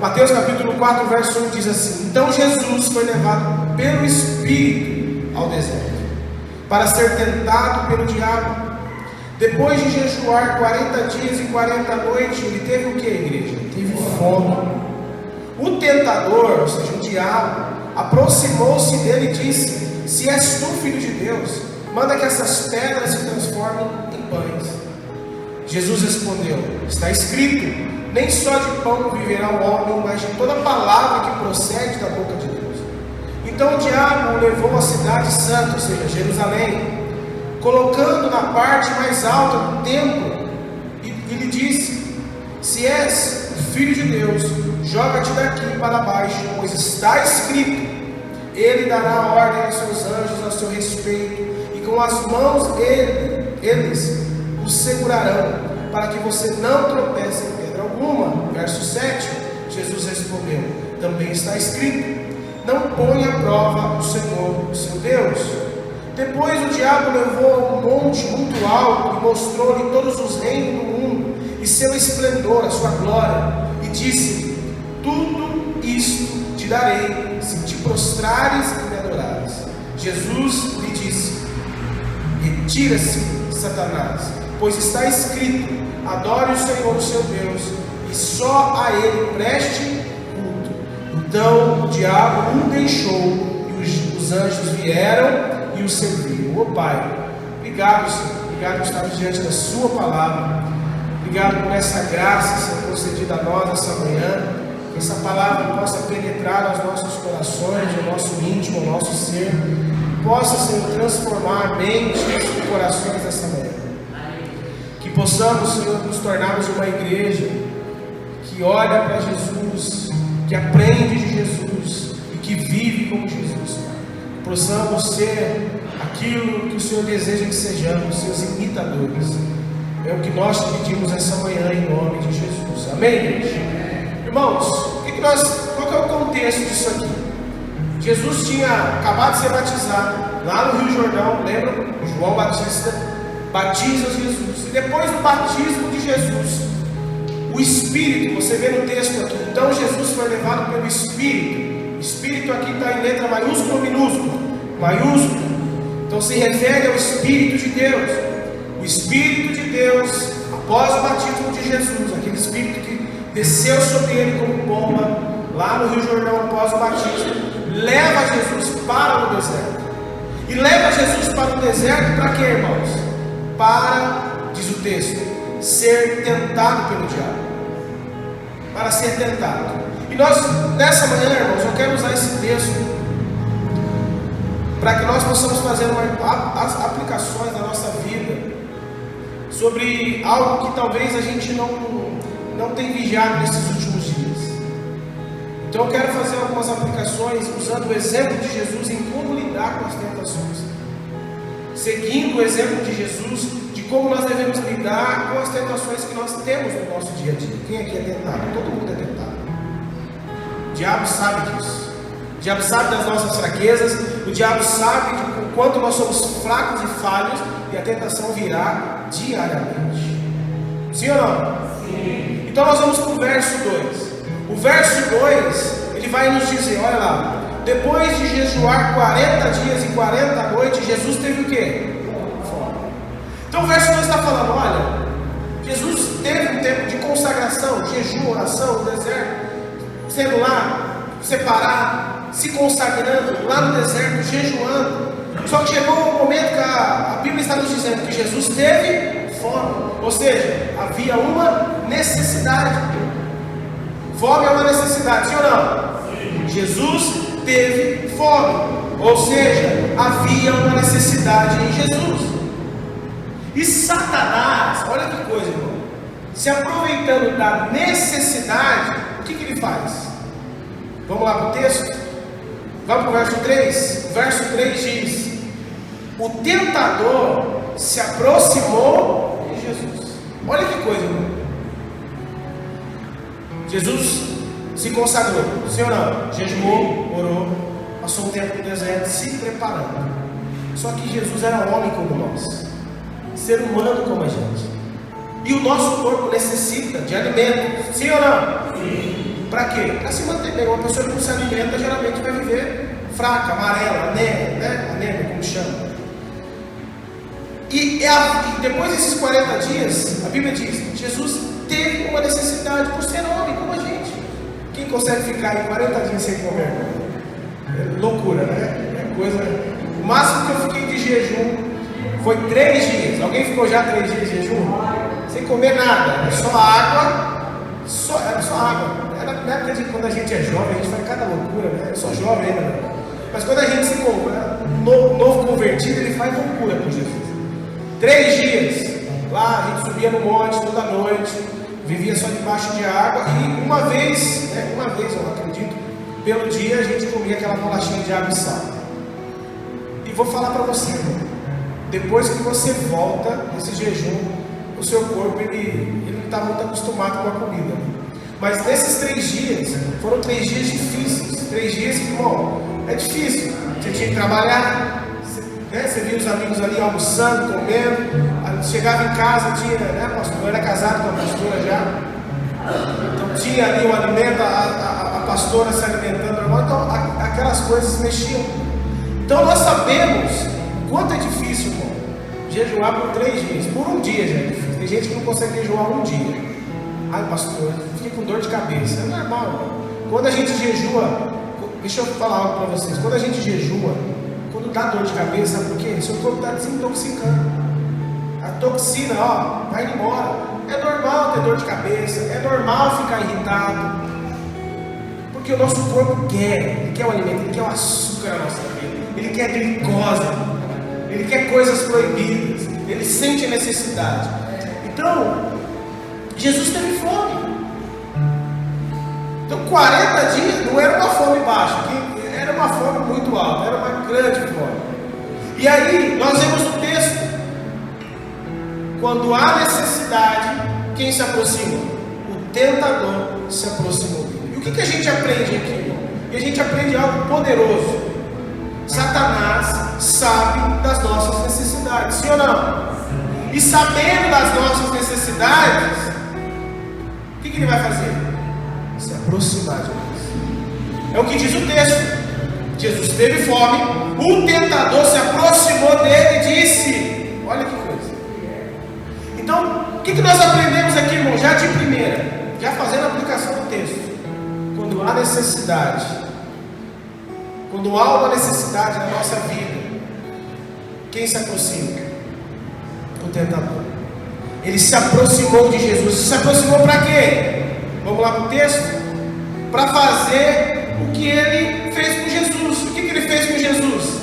Mateus capítulo 4, verso 1 diz assim: Então Jesus foi levado pelo Espírito ao deserto, para ser tentado pelo diabo. Depois de jejuar 40 dias e 40 noites, ele teve o que, igreja? Teve fome. O tentador, ou seja, o diabo, aproximou-se dele e disse: Se és tu, filho de Deus, manda que essas pedras se transformem em pães. Jesus respondeu: Está escrito, nem só de pão viverá o homem, mas de toda palavra que procede da boca de Deus. Então o diabo o levou à cidade santa, ou seja, Jerusalém, colocando na parte mais alta do templo, e lhe disse: Se és o filho de Deus, joga-te daqui para baixo, pois está escrito: Ele dará ordem aos seus anjos a seu respeito, e com as mãos eles o segurarão, para que você não tropece em pedra alguma. Verso 7, Jesus respondeu: Também está escrito: Não ponha à prova o Senhor, o seu Deus. Depois o diabo levou a um monte muito alto e mostrou-lhe todos os reinos do mundo e seu esplendor, a sua glória, e disse: Tudo isto te darei, se te prostrares e me adorares. Jesus lhe disse: Retira-se, Satanás, pois está escrito: Adore o Senhor, o seu Deus, e só a Ele preste culto. Então o diabo o deixou, e os anjos vieram e o serviram. Ô Pai, obrigado, Senhor, obrigado por estarmos diante da sua palavra, obrigado por essa graça, Senhor, concedida a nós essa manhã, que essa palavra possa penetrar aos nossos corações, ao nosso íntimo, ao nosso ser, possa, Senhor, transformar mentes e corações dessa manhã, que possamos, Senhor, nos tornarmos uma igreja que olha para Jesus, que aprende de Jesus e que vive como Jesus, Senhor. Possamos ser aquilo que o Senhor deseja que sejamos, seus imitadores. É o que nós pedimos essa manhã em nome de Jesus. Amém, igreja? Irmãos, qual que é o contexto disso aqui? Jesus tinha acabado de ser batizado lá no Rio Jordão, lembra? João Batista batiza Jesus. E depois do batismo de Jesus, o Espírito, você vê no texto aqui, então Jesus foi levado pelo Espírito. Espírito aqui está em letra maiúscula ou minúscula? Maiúscula. Então se refere ao Espírito de Deus. O Espírito de Deus, após o batismo de Jesus, aquele Espírito que desceu sobre ele como pomba, lá no Rio Jordão, após o batismo, leva Jesus para o deserto. E leva Jesus para o deserto para quê, irmãos? Para, diz o texto, ser tentado pelo diabo. Para ser tentado. E nós, nessa manhã, irmãos, eu quero usar esse texto para que nós possamos fazer as aplicações da nossa vida sobre algo que talvez a gente não tenha vigiado nesses últimos dias. Então eu quero fazer algumas aplicações usando o exemplo de Jesus em como lidar com as tentações, seguindo o exemplo de Jesus de como nós devemos lidar com as tentações que nós temos no nosso dia a dia. Quem aqui é tentado? Todo mundo é tentado. O diabo sabe disso. O diabo sabe das nossas fraquezas. O diabo sabe de quanto nós somos fracos e falhos. E a tentação virá diariamente. Sim ou não? Sim. Então nós vamos para o verso 2. O verso 2, ele vai nos dizer, olha lá. Depois de jejuar 40 dias e 40 noites, Jesus teve o quê? Fome. Então o verso 2 está falando, olha, Jesus teve um tempo de consagração, jejum, oração, no deserto, sendo lá, separado, se consagrando, lá no deserto, jejuando. Só que chegou um momento que a Bíblia está nos dizendo que Jesus teve fome. Ou seja, havia uma necessidade. Fome é uma necessidade, sim ou não? Sim. Jesus teve fome. Ou seja, havia uma necessidade em Jesus. E Satanás, olha que coisa, irmão, se aproveitando da necessidade, o que ele faz? Vamos lá para o texto? Vamos para o verso 3? O verso 3 diz: o tentador se aproximou de Jesus. Olha que coisa, irmão. Jesus se consagrou, sim ou não? Jejuou, orou, passou um tempo no deserto se preparando. Só que Jesus era homem como nós, ser humano como a gente. E o nosso corpo necessita de alimento, sim ou não? Sim. Para quê? Para se manter bem. Uma pessoa que não se alimenta geralmente vai viver fraca, amarela, anêmica, né? Anêmica, como chama. E depois desses 40 dias, a Bíblia diz, Jesus teve uma necessidade por ser homem, como a gente. Quem consegue ficar em 40 dias sem comer? É loucura, né? É coisa... O máximo que eu fiquei de jejum foi 3 dias. Alguém ficou já 3 dias de jejum? Sem comer nada, era só água. Era só água. Era na época de quando a gente é jovem, a gente faz cada loucura, né? Eu sou jovem ainda, né? Mas quando a gente se novo convertido, ele faz loucura com Jesus. 3 dias, lá a gente subia no monte toda noite, vivia só debaixo de água, e uma vez eu acredito, pelo dia a gente comia aquela bolachinha de água e sal. E vou falar para você, irmão, depois que você volta desse jejum, o seu corpo ele não está muito acostumado com a comida. Mas nesses 3 dias, foram 3 dias difíceis, 3 dias que, irmão, é difícil. Você tinha que trabalhar, você via os amigos ali almoçando, comendo, chegava em casa, tinha, né, pastor, eu era casado com a pastora já, então tinha ali o alimento, a pastora se alimentando, então aquelas coisas mexiam. Então nós sabemos o quanto é difícil, irmão, jejuar por 3 dias, por um dia já é difícil. Tem gente que não consegue jejuar um dia. Ai, pastor, fiquei com dor de cabeça. É normal, irmão. Quando a gente jejua, deixa eu falar algo para vocês, quando a gente jejua, quando dá dor de cabeça, sabe por quê? Seu corpo está desintoxicando. A toxina, ó, vai embora. É normal ter dor de cabeça, é normal ficar irritado. Porque o nosso corpo ele quer o alimento, ele quer o açúcar na nossa vida, ele quer glicose, ele quer coisas proibidas, ele sente a necessidade. Então, Jesus teve fome. Então 40 dias não era uma fome baixa, era uma fome muito alta, era uma grande fome. E aí nós vemos no texto, quando há necessidade, quem se aproxima? O tentador se aproximou dele. E o que a gente aprende aqui, irmão? E a gente aprende algo poderoso. Satanás sabe das nossas necessidades, sim ou não? E sabendo das nossas necessidades, o que ele vai fazer? Se aproximar de nós. É o que diz o texto. Jesus teve fome, o tentador se aproximou dele e disse: olha que coisa. Então, o que nós aprendemos aqui, irmão? Já de primeira, já fazendo a aplicação do texto. Quando há necessidade, quando há uma necessidade na nossa vida, quem se aproxima? O tentador. Ele se aproximou de Jesus. Se aproximou para quê? Vamos lá para o texto? Para fazer o que ele fez com Jesus. O que ele fez com Jesus?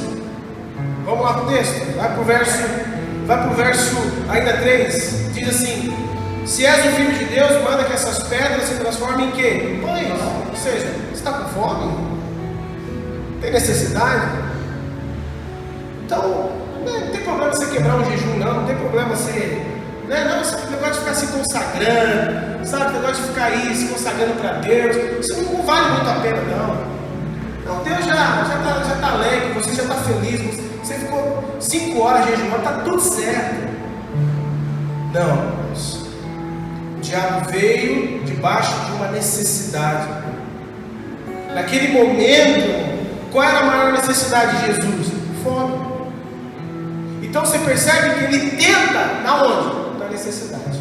Vamos lá para o texto? Vai para o verso ainda 3. Diz assim: se és o Filho de Deus, manda que essas pedras se transformem em quê? Pães. Ou seja, você está com fome? Tem necessidade? Então, não tem problema você quebrar um jejum, não tem problema você, não, esse negócio de ficar se consagrando, sabe, o negócio de ficar aí se consagrando para Deus, isso não vale muito a pena, não. Deus já está alegre, você já está feliz, você ficou 5 horas jejuando, está tudo certo. Não, o diabo veio debaixo de uma necessidade. Naquele momento, qual era a maior necessidade de Jesus? Fome. Então você percebe que ele tenta na onde? Na necessidade.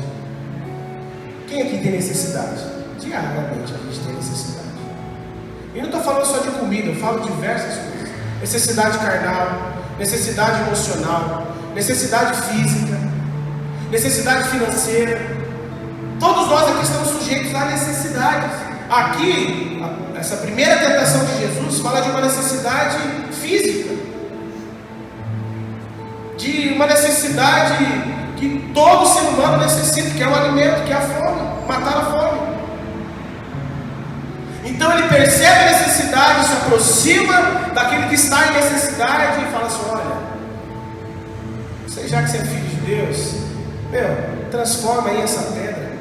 Quem aqui tem necessidade? Diariamente a gente tem necessidade. E não estou falando só de comida, eu falo de diversas coisas. Necessidade carnal, necessidade emocional, necessidade física, necessidade financeira. Todos nós aqui estamos sujeitos a necessidades. Aqui, essa primeira tentação de Jesus fala de uma necessidade física, de uma necessidade que todo ser humano necessita, que é o alimento, que é a fome, matar a fome. Então ele percebe a necessidade, se aproxima daquele que está em necessidade e fala assim: olha, você, já que você é filho de Deus, transforma aí essa pedra,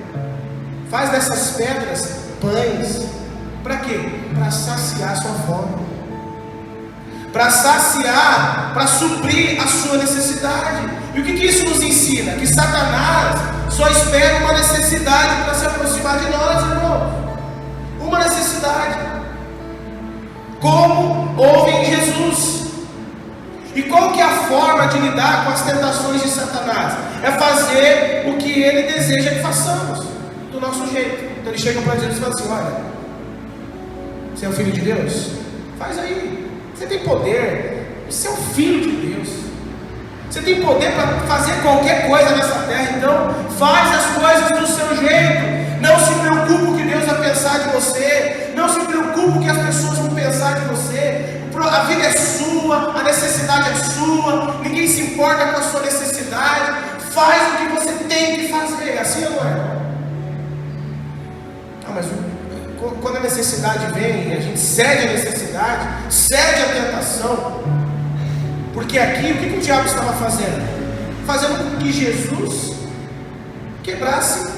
faz dessas pedras pães. Para quê? Para saciar a sua fome, para saciar, para suprir a sua necessidade. E o que isso nos ensina? Que Satanás só espera uma necessidade para se aproximar de nós, irmão. Uma necessidade forma de lidar com as tentações de Satanás é fazer o que ele deseja que façamos, do nosso jeito. Então ele chega para Jesus e fala assim: olha, você é o filho de Deus? Faz aí, você tem poder, você é o filho de Deus, você tem poder para fazer qualquer coisa nessa terra, então faz as coisas do seu jeito. Não se preocupe o que Deus vai pensar de você, não se preocupe o que as pessoas vão pensar de você. A vida é sua, a necessidade é sua, ninguém se importa com a sua necessidade. Faz o que você tem que fazer, assim não é? Mas quando a necessidade vem, a gente cede a necessidade, cede a tentação. Porque aqui, o que o diabo estava fazendo? Fazendo com que Jesus quebrasse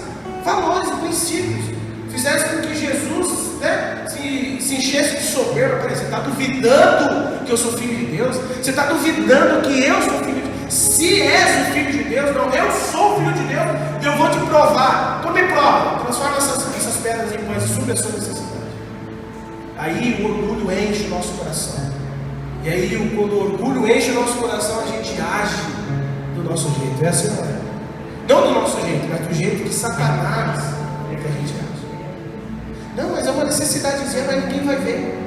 valores e princípios, fizesse com que Jesus, né, se enchesse de soberba. Peraí, você está duvidando que eu sou filho de Deus? Você está duvidando que eu sou filho de Deus? Se és o filho de Deus, não, eu sou o filho de Deus, eu vou te provar. Então me prova, transforma essas pedras em pães e supre a sua necessidade. Aí o orgulho enche o nosso coração. E aí quando o orgulho enche o nosso coração, a gente age do nosso jeito. É assim, não é? Não do nosso jeito, mas do jeito que Satanás é que a gente age. Não, mas é uma necessidadezinha, mas ninguém vai ver.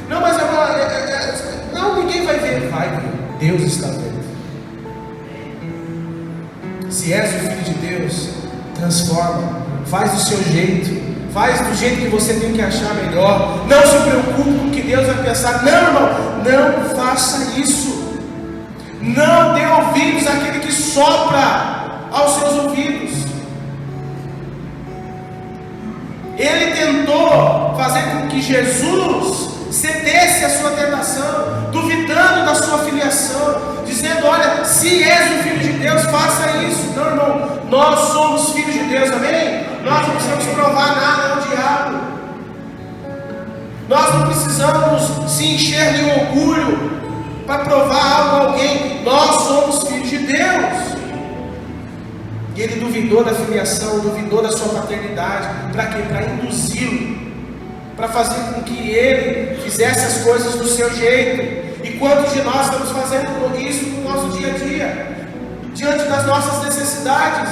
Não, mas é uma... Não, ninguém vai ver. Vai ver, Deus está vendo. Se és o filho de Deus, transforma, faz do seu jeito, faz do jeito que você tem que achar melhor. Não se preocupe com o que Deus vai pensar. Não, irmão, não faça isso. Não dê ouvidos àquele que sopra aos seus ouvidos. Ele tentou fazer com que Jesus cedesse a sua tentação, duvidando da sua filiação, dizendo: olha, se és o filho de Deus, faça isso. Não, irmão, nós somos filhos de Deus, amém? Nós não precisamos provar nada ao diabo, nós não precisamos se encher de orgulho para provar algo a alguém. Nós somos filhos de Deus. E ele duvidou da filiação, duvidou da sua paternidade. Para quê? Para induzi-lo, para fazer com que ele fizesse as coisas do seu jeito. E quantos de nós estamos fazendo isso no nosso dia a dia, diante das nossas necessidades,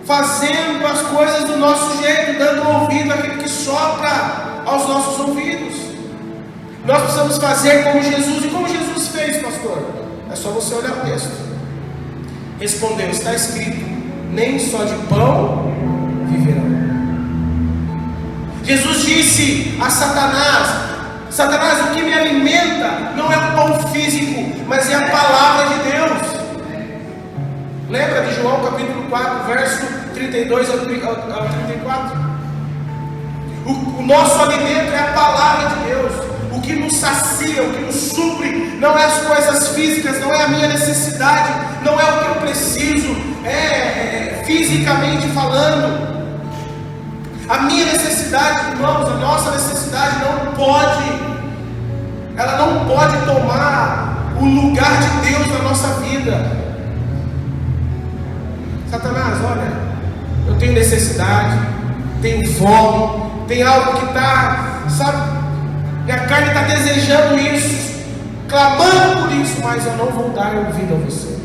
fazendo as coisas do nosso jeito, dando ouvido àquele que sopra aos nossos ouvidos? Nós precisamos fazer como Jesus. E como Jesus fez, pastor? É só você olhar o texto. Respondeu: está escrito, nem só de pão viverão. Jesus disse a Satanás: Satanás, o que me alimenta não é o pão físico, mas é a palavra de Deus. Lembra de João capítulo 4, verso 32 ao 34? O nosso alimento é a palavra de Deus. O que nos sacia, o que nos supre, não é as coisas físicas, não é a minha necessidade, não é o que eu preciso, fisicamente falando. A minha necessidade, irmãos, a nossa necessidade ela não pode tomar o lugar de Deus na nossa vida. Satanás, olha, eu tenho necessidade, tenho fome, tem algo que está, sabe, minha carne está desejando isso, clamando por isso, mas eu não vou dar ouvido a você.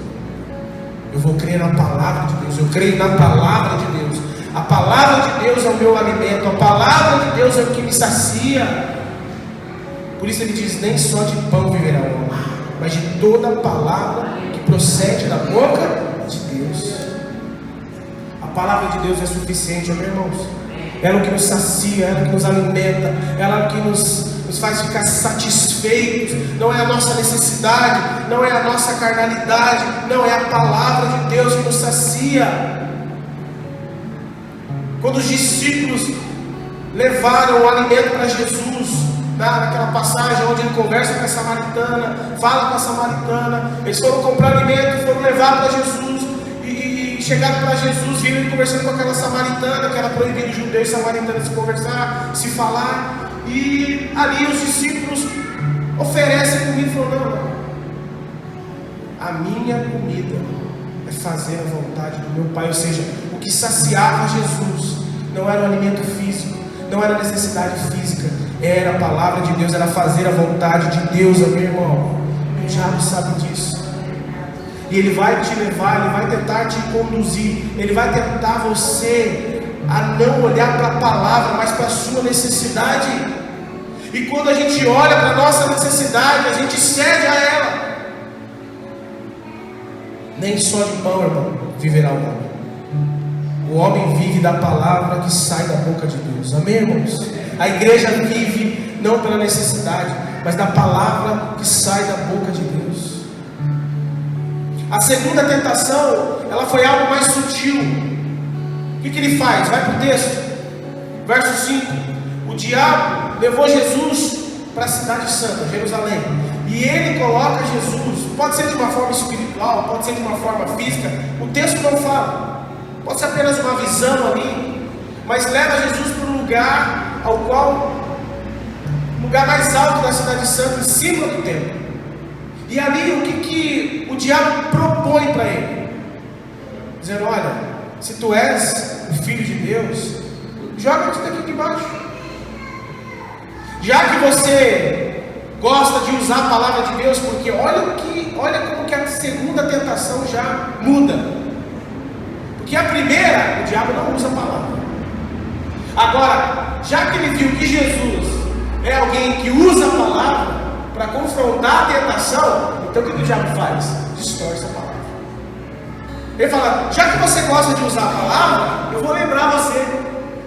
Eu vou crer na palavra de Deus, eu creio na palavra de Deus. A palavra de Deus é o meu alimento, a palavra de Deus é o que me sacia. Por isso ele diz: nem só de pão viverá o homem, mas de toda a palavra que procede da boca de Deus. A palavra de Deus é suficiente, meus irmãos. Ela é o que nos sacia, ela é o que nos alimenta, ela é o que nos faz ficar satisfeitos. Não é a nossa necessidade, não é a nossa carnalidade, não, é a palavra de Deus que nos sacia. Quando os discípulos levaram o alimento para Jesus, naquela passagem onde ele conversa com a samaritana, fala com a samaritana, eles foram comprar alimento, foram levar para Jesus, e chegaram para Jesus, viram ele conversando com aquela samaritana, que era proibido os judeus samaritanos se conversar, se falar, e ali os discípulos oferecem comida e falam: não, a minha comida é fazer a vontade do meu Pai. Ou seja, o que saciava Jesus não era o alimento físico, não era a necessidade física, era a palavra de Deus, era fazer a vontade de Deus, meu irmão. O diabo sabe disso. E ele vai te levar, ele vai tentar te conduzir, ele vai tentar você a não olhar para a palavra, mas para a sua necessidade. E quando a gente olha para a nossa necessidade, a gente cede a ela. Nem só de pão, irmão, viverá o homem. O homem vive da palavra que sai da boca de Deus. Amém, irmãos? A igreja vive não pela necessidade, mas da palavra que sai da boca de Deus. A segunda tentação, ela foi algo mais sutil. O que ele faz? Vai para o texto, verso 5. O diabo levou Jesus para a cidade santa, Jerusalém, e ele coloca Jesus, pode ser de uma forma espiritual, pode ser de uma forma física, o texto não fala, pode ser apenas uma visão ali, mas leva Jesus para um lugar ao qual, o lugar mais alto da cidade santa, em cima do templo. E ali o que o diabo propõe para ele? Dizendo: olha, se tu és o Filho de Deus, joga-te daqui de baixo. Já que você gosta de usar a palavra de Deus, porque olha como que a segunda tentação já muda. Porque a primeira, o diabo não usa a palavra. Agora, já que ele viu que Jesus é alguém que usa a palavra para confrontar a tentação, então o que o diabo faz? Distorce a palavra. Ele fala: já que você gosta de usar a palavra, eu vou lembrar você.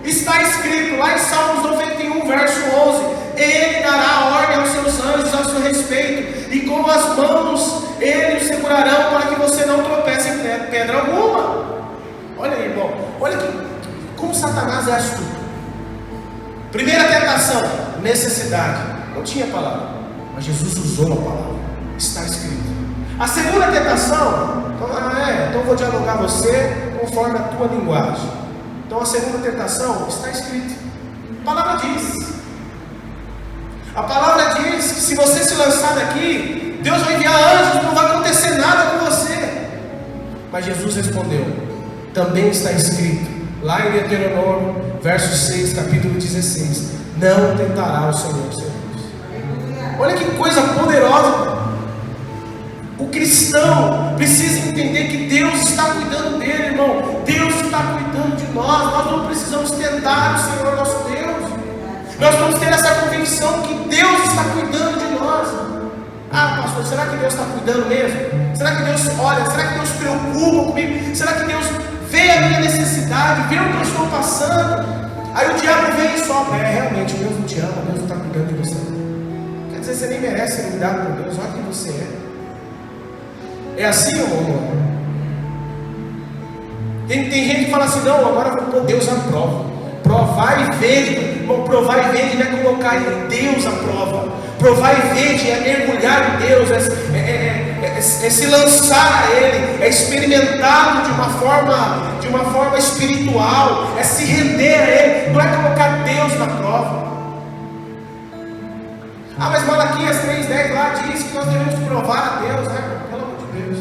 Está escrito lá em Salmos 91, verso 11: Ele dará ordem aos seus anjos a seu respeito, e com as mãos eles o segurarão para que você não tropece em pedra alguma. Olha aí, irmão, olha como Satanás é astuto. Primeira tentação, necessidade. Não tinha palavra, mas Jesus usou a palavra. Está escrito. A segunda tentação, então vou dialogar você conforme a tua linguagem. Então a segunda tentação está escrito. A palavra diz. A palavra diz que se você se lançar daqui, Deus vai enviar anjos, não vai acontecer nada com você. Mas Jesus respondeu: também está escrito, lá em Deuteronômio, verso 6, capítulo 16: não tentará o Senhor seu Deus. Olha que coisa poderosa. O cristão precisa entender que Deus está cuidando dele, irmão. Deus está cuidando de nós. Nós não precisamos tentar o Senhor nosso Deus. Nós vamos ter essa convicção que Deus está cuidando de nós. Ah, pastor, será que Deus está cuidando mesmo? Será que Deus olha? Será que Deus se preocupa comigo? Será que Deus vê a minha necessidade, vê o que eu estou passando? Aí o diabo vem e sopra: realmente, Deus não te ama, Deus não está cuidando de você. Quer dizer, você nem merece ser cuidado por Deus, olha quem você é. É assim ou não? Tem gente que fala assim: não, agora vou pôr Deus à prova. Provar e ver, irmão, provar e ver não é colocar em Deus à prova. Provar e ver é mergulhar em Deus, é se lançar a Ele, é experimentá-lo de uma forma espiritual, é se render a Ele, não é colocar Deus na prova. Ah, mas Malaquias 3:10 lá diz que nós devemos provar a Deus, né? Pelo amor de Deus.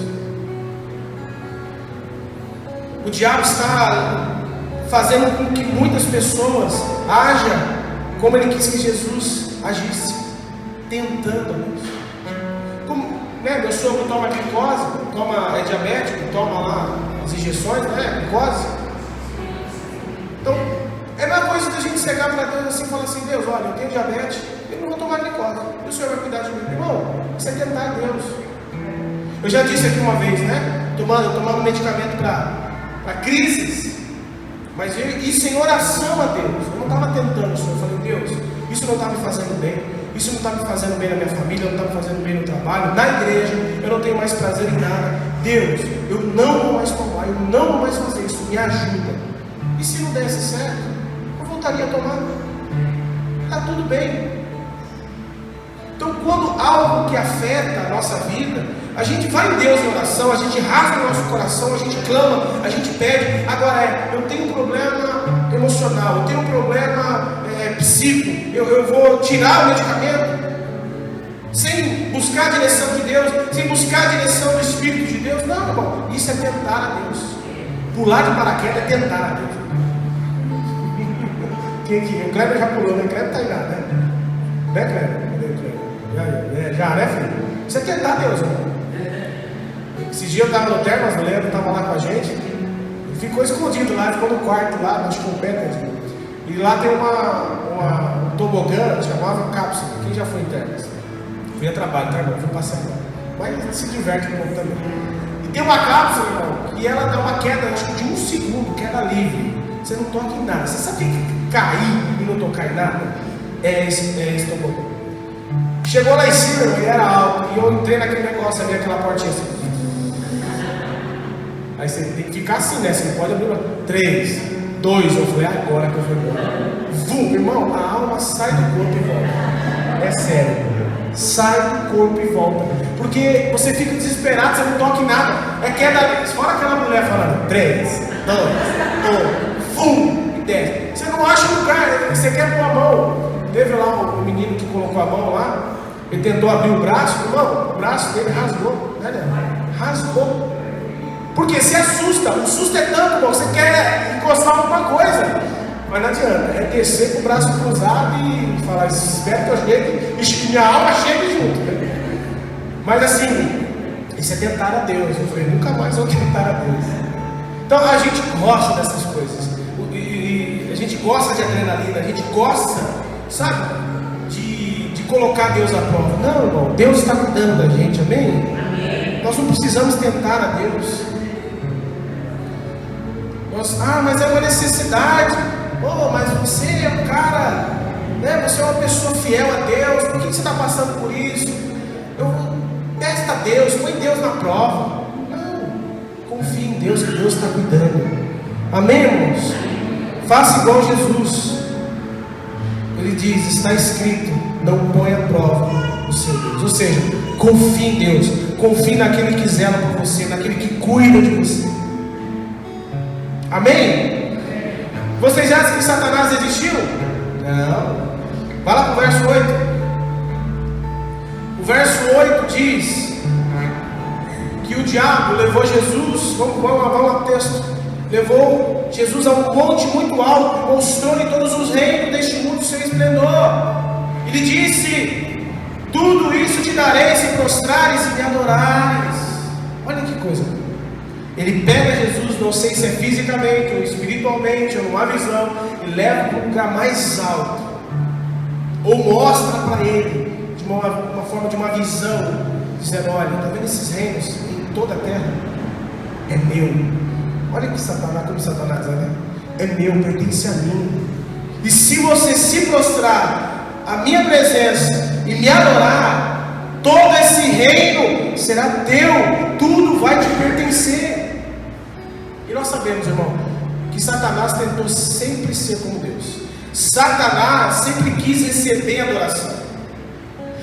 O diabo está fazendo com que muitas pessoas ajam como ele quis que Jesus agisse, tentando a Deus. Como, né, meu sogro toma glicose, é diabético, toma lá as injeções, né, glicose. Então, é a mesma coisa que a gente chegar para Deus assim e falar assim: Deus, olha, eu tenho diabetes, eu não vou tomar glicose, e o Senhor vai cuidar de mim. Irmão, isso é tentar a Deus. Eu já disse aqui uma vez, né, tomando medicamento para crises, mas isso em oração a Deus. Eu não estava tentando o Senhor. Eu falei: Deus, isso não está me fazendo bem, isso não está me fazendo bem na minha família, não está me fazendo bem no trabalho, na igreja, eu não tenho mais prazer em nada. Deus, eu não vou mais tomar, eu não vou mais fazer isso, me ajuda. E se não desse certo, eu voltaria a tomar. Está tudo bem. Então, quando algo que afeta a nossa vida, a gente vai em Deus em oração, a gente rasga o nosso coração, a gente clama, a gente pede. Agora eu tenho um problema emocional, eu tenho um problema psíquico, eu vou tirar o medicamento sem buscar a direção de Deus, sem buscar a direção do Espírito de Deus. Não, irmão, isso é tentar a Deus. Pular de paraquedas é tentar a Deus. Quem aqui? O Kleber já pulou, né? O Kleber está aí lá, né? Né, Kleber? Já, né, filho? Isso é tentar Deus, irmão. Esse dia eu estava no Termas, o Leandro estava lá com a gente. Ele ficou escondido lá, ficou no quarto lá, acho que com o pé. E lá tem um tobogã, chamava cápsula. Quem já foi em Termas? Fui a trabalho, tá, irmão? Fui passear lá. Mas se diverte um pouco também. E tem uma cápsula, irmão, e ela dá uma queda de 1 segundo, queda livre. Você não toca em nada. Você sabe o que cair e não tocar em nada? É esse tobogã. Chegou lá em cima, irmão, e era alto. E eu entrei naquele negócio ali, aquela portinha assim. Aí você tem que ficar assim, né? Você não pode abrir 3, 2. Eu falei, agora que eu fui embora. Vum, irmão, a alma sai do corpo e volta. É sério. Sai do corpo e volta. Porque você fica desesperado, você não toca em nada. É queda. Fora aquela mulher falando 3, 2, 1, vum, e desce. Você não acha lugar, você quer pôr a mão. Teve lá um menino que colocou a mão lá. Ele tentou abrir o braço, irmão, o braço dele rasgou, né? Rasgou. Porque se assusta, o susto é tanto, irmão, você quer encostar alguma coisa, mas não adianta, é descer com o braço cruzado e falar, espero que eu chegue, e minha alma chegue junto, né? Mas assim, isso é tentar a Deus. Eu falei, nunca mais vou tentar a Deus. Então a gente gosta dessas coisas, e a gente gosta de adrenalina, a gente gosta, sabe? De colocar Deus à prova. Não, irmão, Deus está cuidando da gente, amém? Amém. Nós não precisamos tentar a Deus. Mas é uma necessidade. Mas você é um cara, né? Você é uma pessoa fiel a Deus. Por que você está passando por isso? Testa Deus, põe Deus na prova. Não, confie em Deus, que Deus está cuidando. Amém, irmãos? Faça igual Jesus. Ele diz, está escrito, não põe à prova o seu Deus. Ou seja, confie em Deus, confie naquele que zela por você, naquele que cuida de você. Amém? Vocês já acham que Satanás existiu? Não. Vai lá para o verso 8. O verso 8 diz que o diabo levou Jesus, vamos lá para o texto, levou Jesus a um monte muito alto, mostrou-lhe todos os reinos deste mundo seu esplendor. Ele disse, tudo isso te darei se prostrares e me adorares. Olha que coisa. Ele pega Jesus, não sei se é fisicamente ou espiritualmente ou numa visão, e leva para um lugar mais alto, ou mostra para ele de uma forma de uma visão, dizendo, olha, está vendo esses reinos em toda a terra? É meu. Olha que Satanás, como Satanás é, né? É meu, pertence a mim. E se você se prostrar à minha presença e me adorar, todo esse reino será teu, tudo vai te pertencer. E nós sabemos, irmão, que Satanás tentou sempre ser como Deus. Satanás sempre quis receber adoração.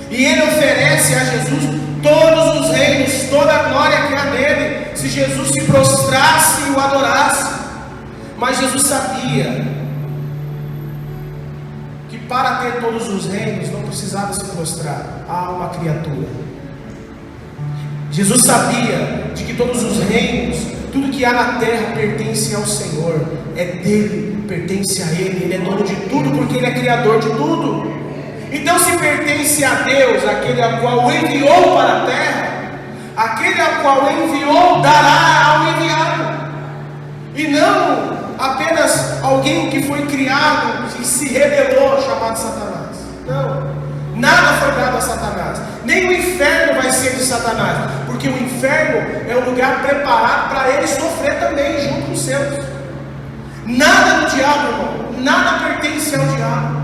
E ele oferece a Jesus todos os reinos, toda a glória que há nele, se Jesus se prostrasse e o adorasse. Mas Jesus sabia que para ter todos os reinos não precisava se prostrar a uma criatura. Jesus sabia de que todos os reinos, tudo que há na terra pertence ao Senhor, é dele, pertence a ele, ele é dono de tudo porque ele é criador de tudo. Então se pertence a Deus, aquele a qual o enviou para a terra, aquele a qual enviou dará ao enviado, e não apenas alguém que foi criado e se rebelou, chamado Satanás. Não, nada foi dado a Satanás, nem o inferno vai ser de Satanás, porque o inferno é um lugar preparado para ele sofrer também junto com os seus. Nada do diabo, irmão, nada pertence ao diabo.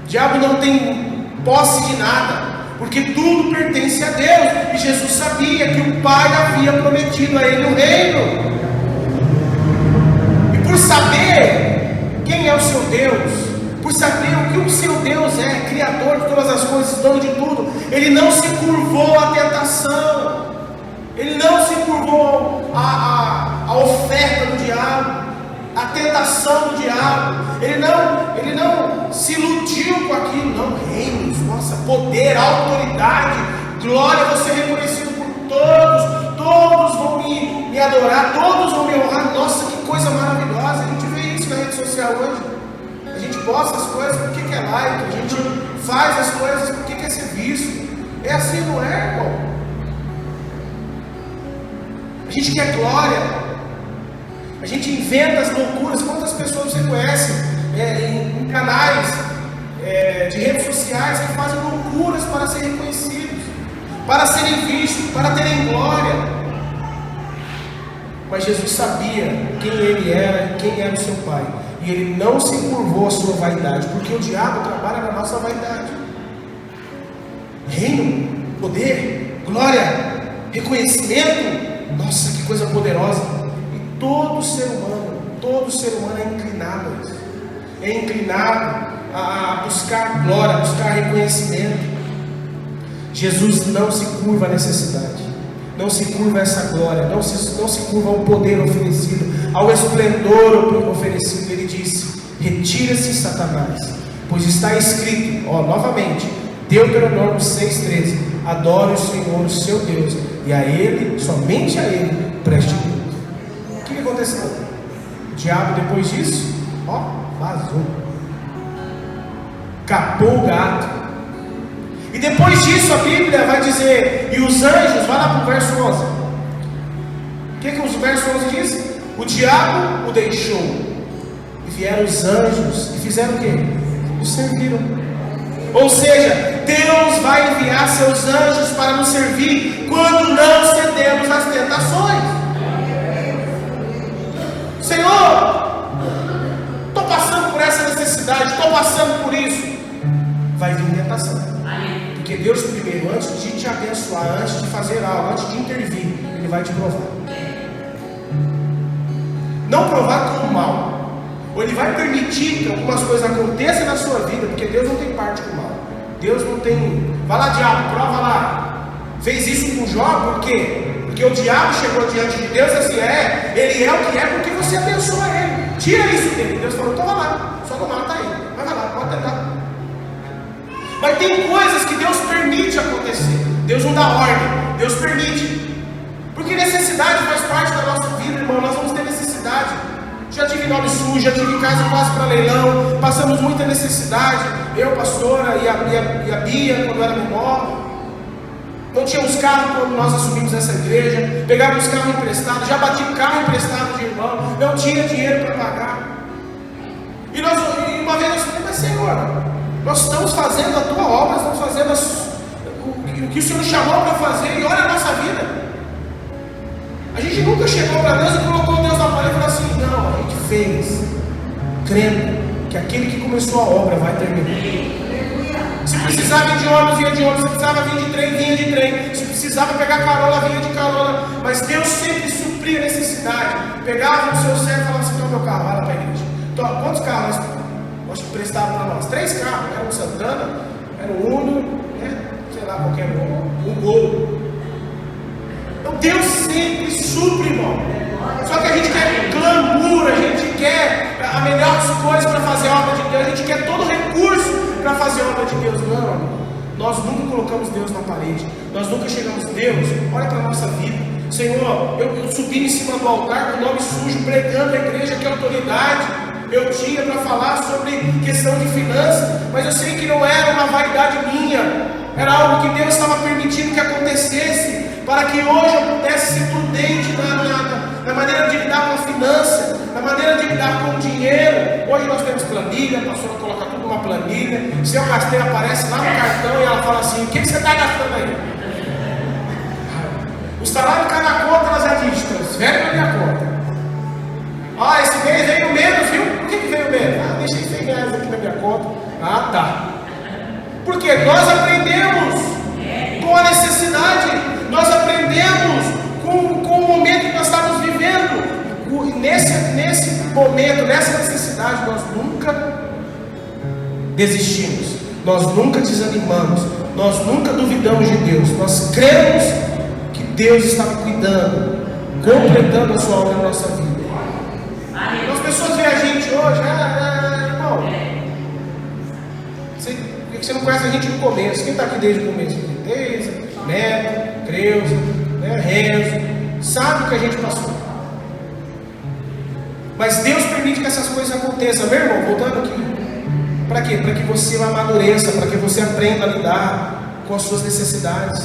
O diabo não tem posse de nada, porque tudo pertence a Deus, e Jesus sabia que o Pai havia prometido a ele o reino. E por saber quem é o seu Deus, por saber o que o seu Deus é, criador de todas as coisas, dono de tudo, ele não se curvou à tentação, ele não se curvou à oferta do diabo, à tentação do diabo, ele não se iludiu com aquilo. Não, reinos, nossa, poder, autoridade, glória, você é reconhecido por todos vão me adorar, todos vão me honrar. Nossa, que coisa maravilhosa. A gente vê isso na rede social hoje, a gente posta as coisas porque quer like, a gente faz as coisas porque quer ser visto. É assim, não é, irmão? A gente quer glória. A gente inventa as loucuras. Quantas pessoas você conhece em canais de redes sociais que fazem loucuras para serem reconhecidos, para serem vistos, para terem glória? Mas Jesus sabia quem Ele era e quem era o seu Pai. E Ele não se curvou à sua vaidade, porque o diabo trabalha na nossa vaidade. Reino, poder, glória, reconhecimento. Nossa, que coisa poderosa. E todo ser humano é inclinado a isso. É inclinado a buscar glória, a buscar reconhecimento. Jesus não se curva à necessidade, não se curva a essa glória, não se curva ao poder oferecido, ao esplendor oferecido. Ele disse: retira-se, Satanás, pois está escrito, novamente, Deuteronômio 6,13: adore o Senhor, o seu Deus, e a Ele, somente a Ele, preste culto. O que aconteceu? O diabo, depois disso, vazou, capou o gato. E depois disso a Bíblia vai dizer, e os anjos, vai lá para o verso 11. O que o verso 11 diz? O diabo o deixou, e vieram os anjos, e fizeram o quê? O serviram. Ou seja, Deus vai enviar seus anjos para nos servir quando não cedemos às tentações. Senhor, estou passando por essa necessidade, estou passando por isso. Vai vir tentação. Porque Deus primeiro, antes de te abençoar, antes de fazer algo, antes de intervir, Ele vai te provar. Não provar com o mal, ou Ele vai permitir que algumas coisas aconteçam na sua vida, porque Deus não tem parte com o mal. Deus não tem. Vai lá, diabo, prova lá. Fez isso com Jó, por quê? Porque o diabo chegou diante de Deus e assim, ele é o que é porque você abençoa ele. Tira isso dele. Deus falou, então vai lá, só não mata ele. Vai lá, pode tentar. Mas tem coisas que Deus permite acontecer. Deus não dá ordem, Deus permite. Porque necessidade faz parte da nossa vida, irmão. Nós vamos ter necessidade. Já tive nome sujo, já tive casa quase para leilão. Passamos muita necessidade. Eu, pastora, e a Bia, quando era menor. Não tínhamos carro quando nós assumimos essa igreja. Pegávamos carro emprestado. Já bati carro emprestado de irmão. Não tinha dinheiro para pagar. E uma vez nós falamos, mas Senhor, nós estamos fazendo a tua obra, estamos fazendo o que o Senhor chamou para fazer, e olha a nossa vida. A gente nunca chegou para Deus e colocou Deus na parede e falou assim: não, a gente fez, crendo que aquele que começou a obra vai terminar. Se precisava vir de ônibus, vinha de ônibus. Se precisava vir de trem, vinha de trem. Se precisava pegar carona, vinha de carona. Mas Deus sempre supria a necessidade. Pegava no seu servo e falava assim: então meu carro, vai lá para a igreja. Então, quantos carros nós prestavam para nós? 3 carros. Era um Santana, era um Uno, sei lá, qualquer um Gol. Então Deus sempre supre, irmão. Só que a gente quer glamour, a gente quer a melhor coisa para fazer a obra de Deus, a gente quer todo recurso para fazer a obra de Deus. Não, nós nunca colocamos Deus na parede, nós nunca chegamos, Deus, olha para a nossa vida. Senhor, eu subi em cima do altar com o nome sujo, pregando a igreja, que autoridade eu tinha para falar sobre questão de finanças, mas eu sei que não era uma vaidade minha, era algo que Deus estava permitindo que acontecesse, para que hoje eu pudesse ser prudente na maneira de lidar com a finança, na maneira de lidar com o dinheiro. Hoje nós temos planilha, a pastora coloca tudo numa planilha. Se eu gastei, aparece lá no cartão e ela fala assim: o que você está gastando aí? O salário cai na conta, ela já diz: transfere na minha conta. Esse mês veio menos, viu? Por que veio menos? Deixei R$100 aqui na minha conta. Tá. Porque nós aprendemos com a necessidade, nós aprendemos com o momento que nós estamos vivendo. E nesse momento, nessa necessidade, nós nunca desistimos, nós nunca desanimamos, nós nunca duvidamos de Deus. Nós cremos que Deus estava cuidando, completando a sua obra na nossa vida. As pessoas veem a gente hoje, irmão, você não conhece a gente no começo. Quem está aqui desde o começo? Deisa, Neto, Creuza, Renzo, sabe o que a gente passou. Mas Deus permite que essas coisas aconteçam, meu irmão, voltando aqui. Para quê? Para que você amadureça, para que você aprenda a lidar com as suas necessidades.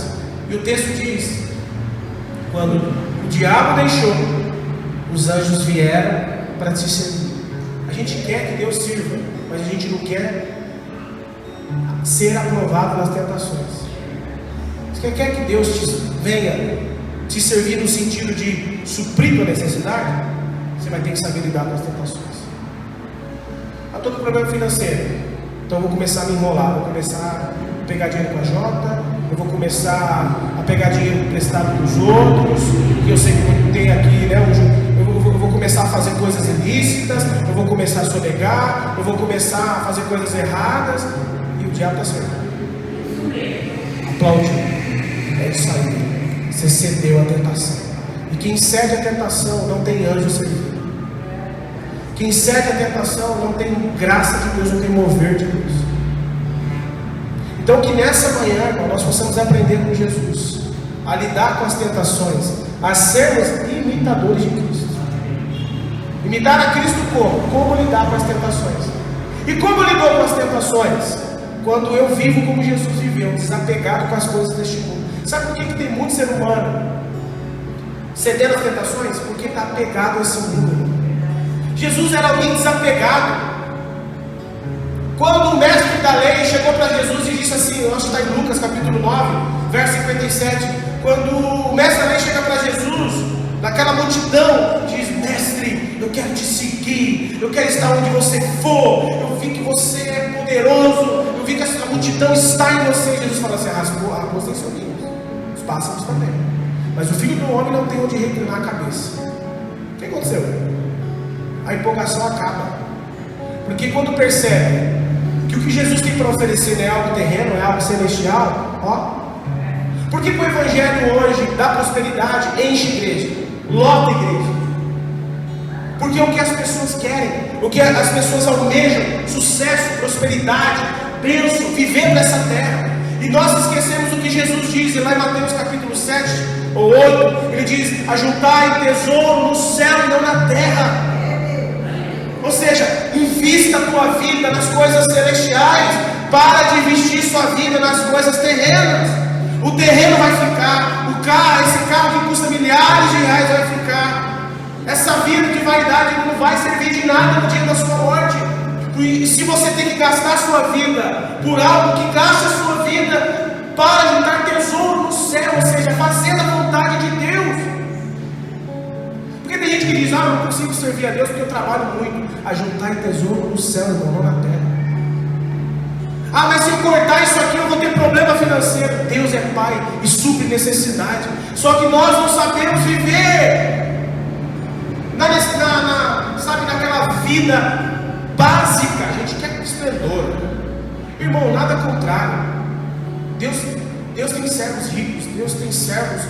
E o texto diz: quando o diabo deixou, os anjos vieram para te servir. A gente quer que Deus sirva, mas a gente não quer ser aprovado nas tentações. Você quer que Deus venha te servir no sentido de suprir tua necessidade? Você vai ter que saber lidar com as tentações. Estou com problema financeiro, então eu vou começar a me enrolar, vou começar a pegar dinheiro com a Jota, eu vou começar a pegar dinheiro emprestado dos outros, que eu sei que tem aqui, né? Eu vou começar a fazer coisas ilícitas, eu vou começar a sonegar, eu vou começar a fazer coisas erradas, e o diabo está certo. Aplaude. É isso aí. Você cedeu à tentação. E quem cede à tentação não tem anjo servindo. Quem cede à tentação não tem graça de Deus, não tem mover de Deus. Então que nessa manhã, irmão, nós possamos aprender com Jesus a lidar com as tentações, a sermos imitadores de Cristo. Imitar a Cristo como? Como lidar com as tentações. E como lidou com as tentações? Quando eu vivo como Jesus viveu, desapegado com as coisas deste mundo. Sabe por que tem muito ser humano cedendo às tentações? Porque está apegado a esse mundo. Jesus era alguém desapegado. Quando o mestre da lei chegou para Jesus e disse assim, eu acho que está em Lucas capítulo 9, verso 57, quando o mestre da lei chega para Jesus, naquela multidão, diz: mestre, eu quero te seguir, eu quero estar onde você for, eu vi que você é poderoso, eu vi que a multidão está em você. Jesus fala assim: a raposa tem seus ninhos, os pássaros também, mas o filho do homem não tem onde reclinar a cabeça. O que aconteceu? A empolgação acaba. Porque quando percebe que o que Jesus tem para oferecer não é algo terreno, é algo celestial, ó. Por que o evangelho hoje da prosperidade enche igreja, lota igreja? Porque é o que as pessoas querem, o que as pessoas almejam: sucesso, prosperidade, bênção, viver nessa terra. E nós esquecemos o que Jesus diz lá em Mateus capítulo 7 ou 8. Ele diz: ajuntai tesouro no céu e não na terra. Ou seja, invista a tua vida nas coisas celestiais, para de investir sua vida nas coisas terrenas. O terreno vai ficar, esse carro que custa milhares de reais vai ficar. Essa vida de vaidade não vai servir de nada no dia da sua morte. E se você tem que gastar a sua vida por algo, que gaste a sua vida para juntar tesouro no céu, ou seja, fazendo a vontade de Deus. Porque tem gente que diz: eu não consigo servir a Deus porque eu trabalho muito. A juntar tesouro no céu, irmão, não na terra. Mas se eu cortar isso aqui eu vou ter problema financeiro. Deus é Pai e supre necessidade. Só que nós não sabemos viver sabe, naquela vida básica. A gente quer esplendor. Irmão, nada contrário. Deus tem servos ricos. Deus tem servos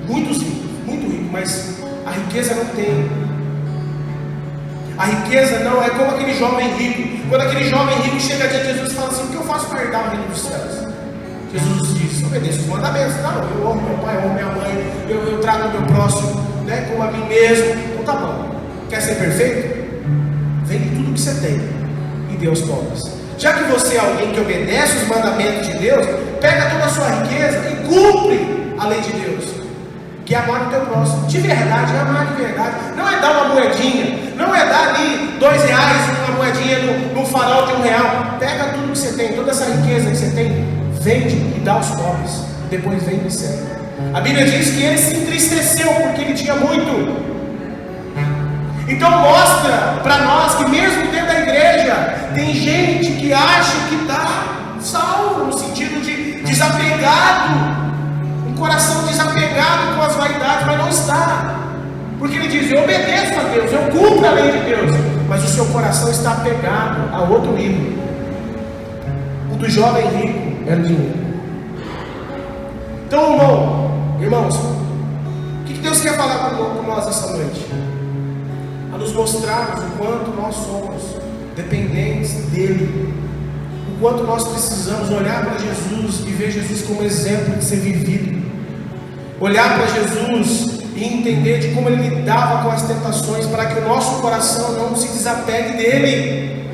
muito ricos, mas a riqueza não tem. A riqueza não é como aquele jovem rico. Quando aquele jovem rico chega diante de Jesus e fala assim: o que eu faço para herdar o reino dos céus? Jesus diz: obedeça os mandamentos. Não, eu amo meu pai, eu amo minha mãe, eu trato o meu próximo, né, como a mim mesmo. Então tá bom. Quer ser perfeito? Vende tudo que você tem e dê aos pobres. Já que você é alguém que obedece os mandamentos de Deus, pega toda a sua riqueza e cumpre a lei de Deus, que é amar o teu próximo. De verdade, é amar de verdade. Não é dar uma moedinha, não é dar ali R$2, uma moedinha no farol de R$1. Pega tudo que você tem, toda essa riqueza que você tem, vende e dá aos pobres. Depois vem e segue. A Bíblia diz que ele se entristeceu porque ele tinha muito. Então mostra para nós que mesmo dentro da igreja tem gente que acha que está salvo, no sentido de desapegado, um coração desapegado com as vaidades, mas não está. Porque ele diz: eu obedeço a Deus, eu cumpro a lei de Deus, mas o seu coração está apegado a outro ídolo. O do jovem rico era o dinheiro. Então, irmãos, o que Deus quer falar com nós essa noite? A nos mostrarmos o quanto nós somos dependentes dele, o quanto nós precisamos olhar para Jesus e ver Jesus como exemplo de ser vivido, olhar para Jesus e entender de como ele lidava com as tentações, para que o nosso coração não se desapegue dele.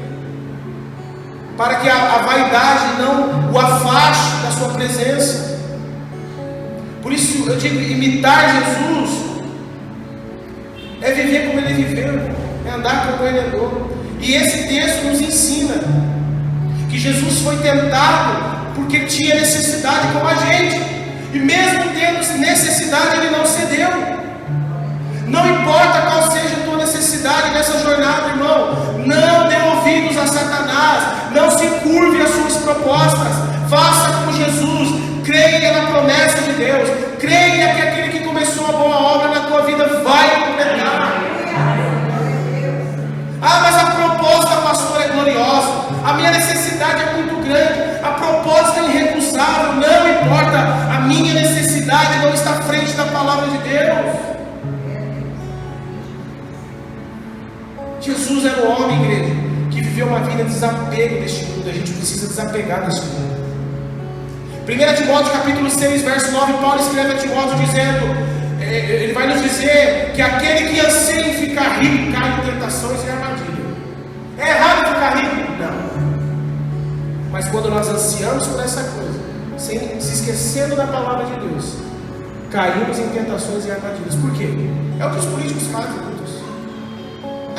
para que a vaidade não o afaste da sua presença. Por isso eu digo, imitar Jesus é viver como Ele viveu, é andar como Ele andou. E esse texto nos ensina que Jesus foi tentado porque tinha necessidade como a gente, e mesmo tendo necessidade, Ele não cedeu. Não importa qual seja a tua necessidade nessa jornada, irmão, não dê ouvidos a Satanás, não se curve às suas propostas, faça como Jesus, creia na promessa de Deus, creia que aquele que começou a boa obra na tua vida vai completar. Ah, mas a proposta, pastor, é gloriosa, a minha necessidade é muito grande, a proposta é irrecusável, não importa, a minha necessidade não está à frente da palavra de Deus. Jesus era um homem, igreja, que viveu uma vida de desapego deste mundo. A gente precisa desapegar deste mundo. 1 Timóteo capítulo 6, verso 9, Paulo escreve a Timóteo dizendo, ele vai nos dizer que aquele que anseia em ficar rico cai em tentações e armadilha. É errado ficar rico? Não. Mas quando nós ansiamos por essa coisa, se esquecendo da palavra de Deus, caímos em tentações e armadilhas. Por quê? É o que os políticos fazem, muitos.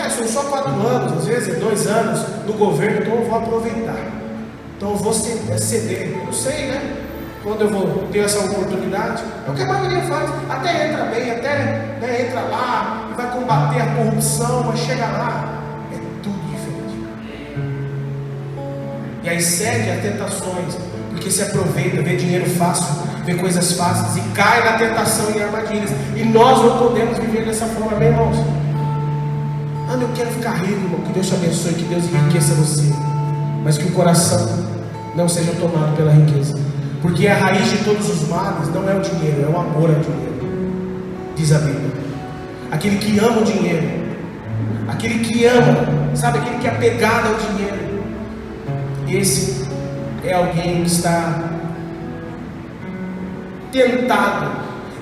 São só 4 anos, às vezes 2 anos no governo, então eu vou aproveitar. Então eu vou ceder. Eu não sei, né? Quando eu vou ter essa oportunidade. É o que a maioria faz. Até entra bem, até entra lá e vai combater a corrupção, mas chega lá, é tudo diferente. E aí cede a tentações, porque se aproveita, vê dinheiro fácil, vê coisas fáceis e cai na tentação e armadilhas. E nós não podemos viver dessa forma, bem, irmãos. Eu quero ficar rico, irmão. Que Deus te abençoe, que Deus enriqueça você, mas que o coração não seja tomado pela riqueza, porque a raiz de todos os males não é o dinheiro, é o amor ao dinheiro, diz a Bíblia. Aquele que ama o dinheiro, aquele que ama, sabe, aquele que é apegado ao dinheiro, esse é alguém que está tentado,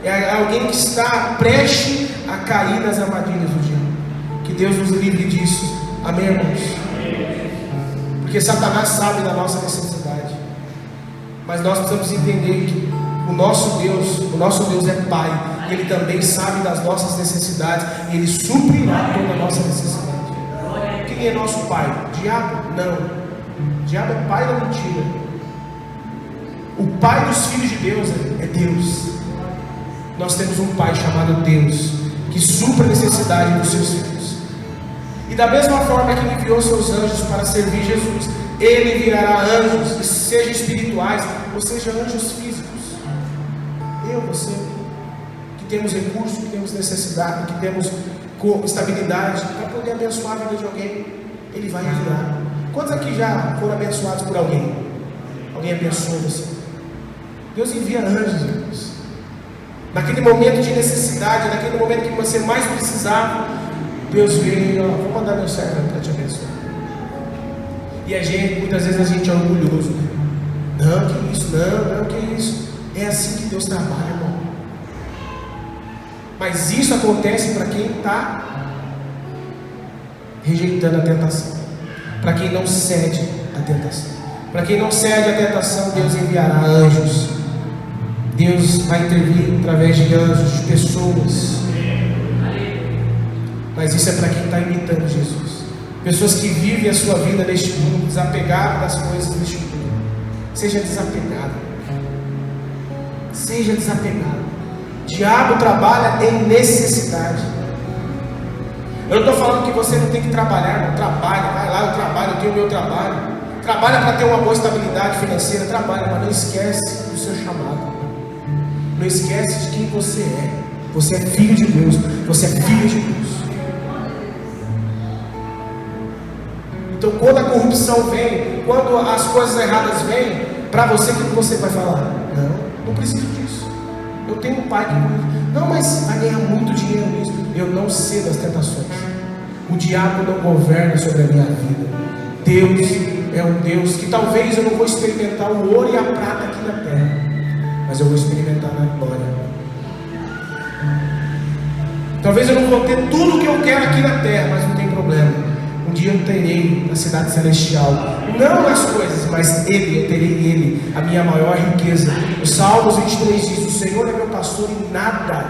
é alguém que está prestes a cair nas armadilhas do dinheiro. Que Deus nos livre disso, amém, irmãos? Porque Satanás sabe da nossa necessidade, mas nós precisamos entender que o nosso Deus é Pai, Ele também sabe das nossas necessidades, e Ele suprirá toda a nossa necessidade. Quem é nosso Pai? O diabo? Não, o diabo é pai da mentira. O Pai dos filhos de Deus é Deus. Nós temos um Pai chamado Deus, que supra a necessidade dos seus filhos. E da mesma forma que Ele enviou seus anjos para servir Jesus, Ele enviará anjos, sejam espirituais, ou seja, anjos físicos. Eu, você, que temos recursos, que temos necessidade, que temos estabilidade, para poder abençoar a vida de alguém, Ele vai enviar. Quantos aqui já foram abençoados por alguém? Alguém abençoou você? Deus envia anjos, irmãos. Naquele momento de necessidade, naquele momento que você mais precisava, Deus veio, vou mandar meu servo para te abençoar. E a gente, muitas vezes a gente é orgulhoso, né? Não, que isso, não, que isso. É assim que Deus trabalha, irmão. Mas isso acontece para quem está rejeitando a tentação, para quem não cede à tentação. Para quem não cede à tentação, Deus enviará anjos. Deus vai intervir através de anjos, de pessoas. Mas isso é para quem está imitando Jesus. Pessoas que vivem a sua vida neste mundo, desapegado das coisas deste mundo. Seja desapegado. Seja desapegado. O diabo trabalha em necessidade. Eu não estou falando que você não tem que trabalhar. Não trabalha, vai lá, eu trabalho, eu tenho o meu trabalho. Trabalha para ter uma boa estabilidade financeira. Trabalha, mas não esquece do seu chamado. Não esquece de quem você é. Você é filho de Deus. Você é filho de Deus. Então, quando a corrupção vem, quando as coisas erradas vêm, para você, o que você vai falar? Não preciso disso. Eu tenho um pai que não, mas vai ganhar muito dinheiro nisso. Eu não cedo às tentações. O diabo não governa sobre a minha vida. Deus é um Deus que talvez eu não vou experimentar o ouro e a prata aqui na terra, mas eu vou experimentar na glória. Talvez eu não vou ter tudo o que eu quero aqui na terra, mas não tem problema. Um dia eu terei na necessidade celestial, não nas coisas, mas Ele, eu terei nele a minha maior riqueza. O Salmos 23 diz: o Senhor é meu pastor e nada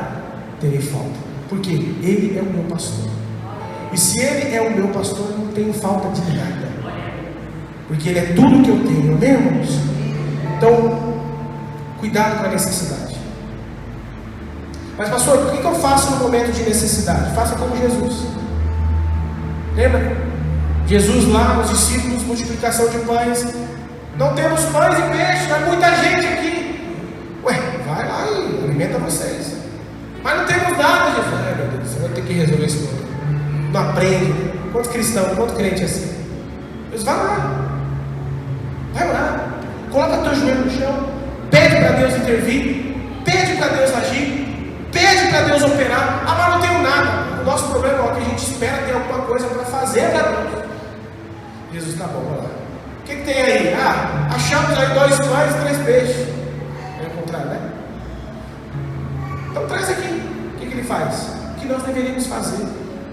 terei falta, porque Ele é o meu pastor. E se Ele é o meu pastor, eu não tenho falta de nada, porque Ele é tudo que eu tenho, amém, irmãos? Então, cuidado com a necessidade. Mas pastor, o que eu faço no momento de necessidade? Faça como Jesus. Lembra? Jesus lá, os discípulos, multiplicação de pães. Não temos pães e peixes, há muita gente aqui. Ué, vai lá e alimenta vocês. Mas não temos nada, Jesus. Ai, meu Deus, você vai ter que resolver isso tudo. Não aprende. Quantos cristãos, quantos crentes assim? Deus, vai lá. Vai orar. Coloca teu joelho no chão. Pede para Deus intervir. Pede para Deus agir. Pede para Deus operar. Ah, mas não tenho nada. O nosso problema é que a gente espera ter alguma coisa para fazer para Deus. Jesus, tá bom, vai lá. O que tem aí? Ah, achamos aí 2 pães e 3 peixes. É o contrário, né? Então traz aqui. O que ele faz? O que nós deveríamos fazer?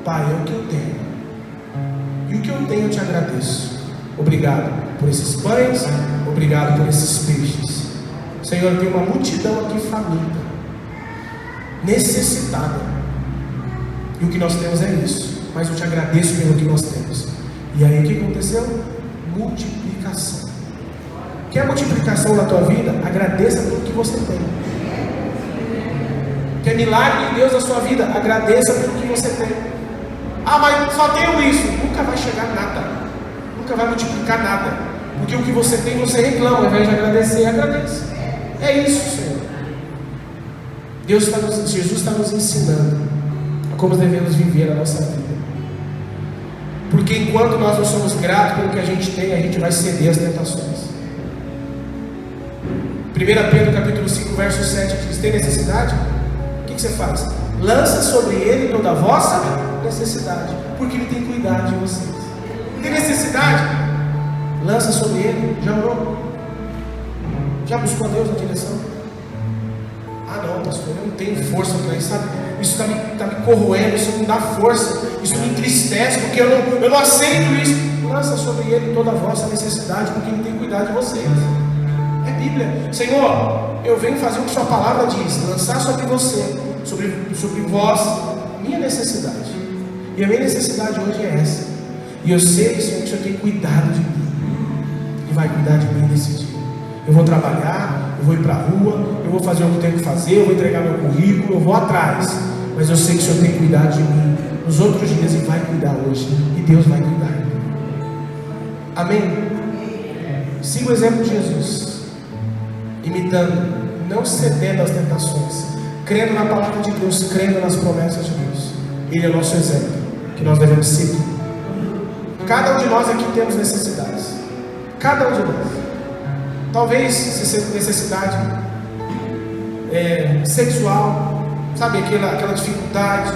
Pai, é o que eu tenho. E o que eu tenho eu te agradeço. Obrigado por esses pães. Obrigado por esses peixes. Senhor, tem uma multidão aqui faminta, necessitada. E o que nós temos é isso. Mas eu te agradeço pelo que nós temos. E aí o que aconteceu? Multiplicação. Quer multiplicação na tua vida? Agradeça pelo que você tem. Quer milagre de Deus na sua vida? Agradeça pelo que você tem. Ah, mas só tenho isso. Nunca vai chegar nada. Nunca vai multiplicar nada. Porque o que você tem, você reclama. Ao invés de agradecer, agradeça. É isso, Senhor. Jesus está nos ensinando a como devemos viver a nossa vida. Porque enquanto nós não somos gratos pelo que a gente tem, a gente vai ceder às tentações. 1 Pedro capítulo 5, verso 7 diz: tem necessidade? O que você faz? Lança sobre ele toda a vossa necessidade, porque ele tem cuidado de vocês. Tem necessidade? Lança sobre ele. Já orou? Já buscou a Deus na direção? Ah não, pastor, eu não tenho força para isso, sabe? Isso está me corroendo, isso me dá força, isso me entristece, porque eu não aceito isso. Lança sobre ele toda a vossa necessidade, porque ele tem cuidado de vocês. É Bíblia. Senhor, eu venho fazer o que sua palavra diz, lançar sobre você, sobre vós, minha necessidade. E a minha necessidade hoje é essa. E eu sei, Senhor, que o Senhor tem cuidado de mim. E vai cuidar de mim nesse dia. Eu vou trabalhar, eu vou ir para a rua, eu vou fazer o que eu tenho que fazer, eu vou entregar meu currículo, eu vou atrás. Mas eu sei que o Senhor tem cuidado de mim. Nos outros dias Ele vai cuidar hoje. E Deus vai cuidar. Amém? Siga o exemplo de Jesus, imitando, não cedendo às tentações, crendo na palavra de Deus, crendo nas promessas de Deus. Ele é o nosso exemplo, que nós devemos seguir. Cada um de nós aqui temos necessidades. Cada um de nós. Talvez seja necessidade sexual, sabe, aquela dificuldade,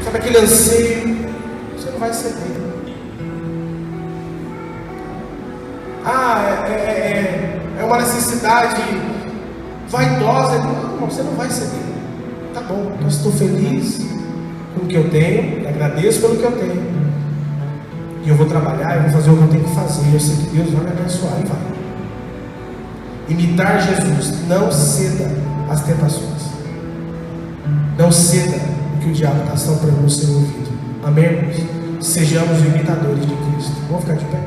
sabe, aquele anseio. Você não vai ceder. É uma necessidade vaidosa. Não, você não vai ceder. Tá bom, então estou feliz com o que eu tenho, agradeço pelo que eu tenho. E eu vou trabalhar, eu vou fazer o que eu tenho que fazer. Eu sei que Deus vai me abençoar e vai. Imitar Jesus, não ceda às tentações. Não ceda o que o diabo está soprando no seu ouvido. Amém, irmãos? Sejamos imitadores de Cristo. Vamos ficar de pé?